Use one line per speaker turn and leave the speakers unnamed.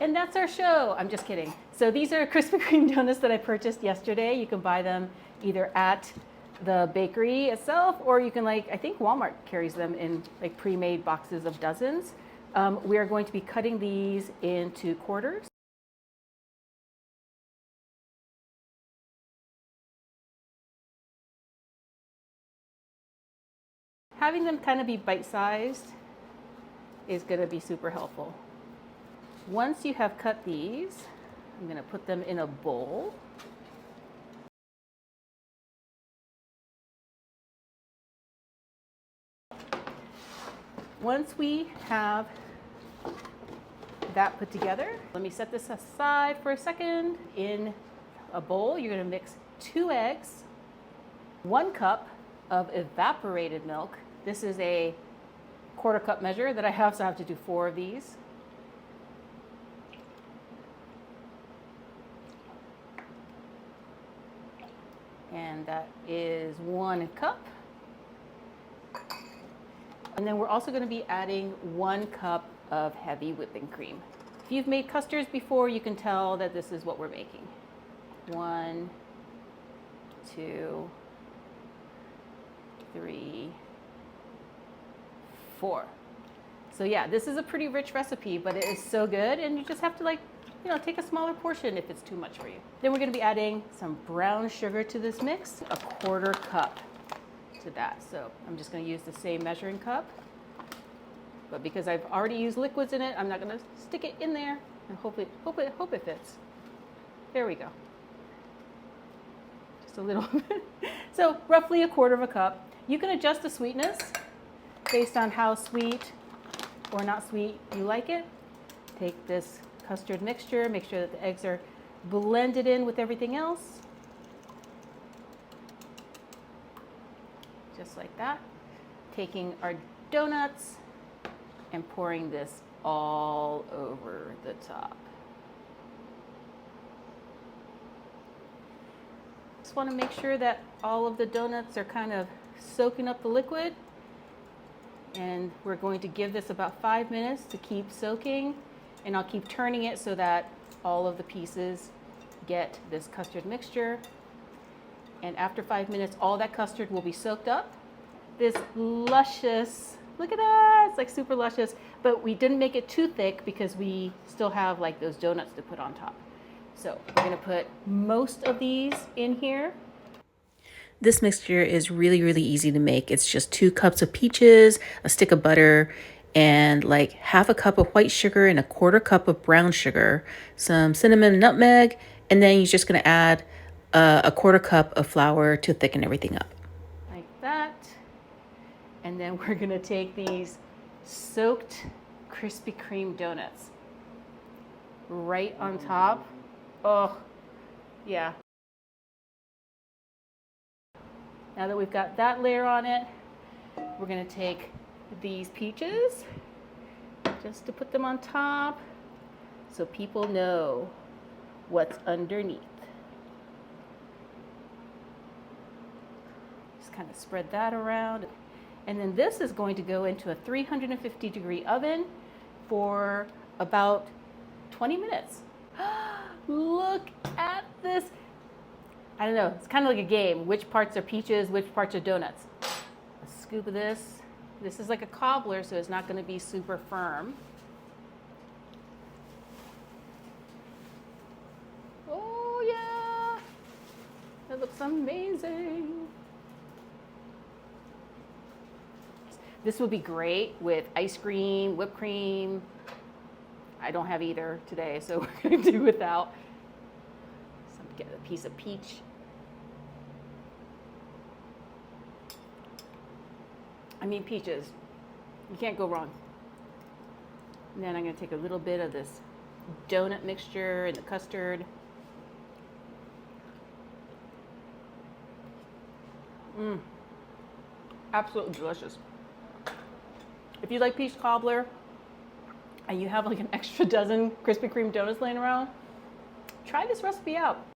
And that's our show. I'm just kidding. So these are Krispy Kreme donuts that I purchased yesterday. You can buy them either at the bakery itself, or you can, like, I think Walmart carries them in like pre-made boxes of dozens. We are going to be cutting these into quarters. Having them kind of be bite-sized is going to be super helpful. Once you have cut these, I'm going to put them in a bowl. Once we have that put together, let me set this aside for a second. In a bowl, you're going to mix 2 eggs, 1 cup of evaporated milk. This is a 1/4 cup measure that I have, so I have to do 4 of these. And that is 1 cup. And then we're also going to be adding 1 cup of heavy whipping cream. If you've made custards before, you can tell that this is what we're making. 1, 2, 3, 4. So yeah, this is a pretty rich recipe, but it is so good, and you just have to, like, you know, take a smaller portion if it's too much for you. Then we're going to be adding some brown sugar to this mix, a 1/4 cup to that. So I'm just going to use the same measuring cup, but because I've already used liquids in it, I'm not going to stick it in there and hope it fits. There we go. Just a little bit. So roughly a 1/4 cup. You can adjust the sweetness based on how sweet or not sweet you like it. Take this custard mixture, make sure that the eggs are blended in with everything else. Just like that. Taking our donuts and pouring this all over the top. Just want to make sure that all of the donuts are kind of soaking up the liquid. And we're going to give this about 5 minutes to keep soaking. And I'll keep turning it so that all of the pieces get this custard mixture. And after 5 minutes, all that custard will be soaked up. This luscious, look at that, it's like super luscious, but we didn't make it too thick because we still have like those donuts to put on top. So we're gonna put most of these in here. This mixture is really, really easy to make. It's just 2 cups of peaches, a stick of butter, and like 1/2 cup of white sugar and a 1/4 cup of brown sugar, some cinnamon and nutmeg, and then you're just gonna add a 1/4 cup of flour to thicken everything up. Like that. And then we're gonna take these soaked Krispy Kreme donuts right on top. Oh, yeah. Now that we've got that layer on it, we're gonna take these peaches just to put them on top so people know what's underneath. Just kind of spread that around. And then this is going to go into a 350-degree oven for about 20 minutes. Look at this. I don't know, it's kind of like a game. Which parts are peaches, which parts are donuts? A scoop of this. This is like a cobbler, so it's not going to be super firm. Oh yeah, that looks amazing. This would be great with ice cream, whipped cream. I don't have either today, so we're going to do without. So get a piece of peach. I mean peaches. You can't go wrong. And then I'm going to take a little bit of this donut mixture and the custard. Absolutely delicious. If you like peach cobbler and you have like an extra dozen Krispy Kreme donuts laying around, try this recipe out.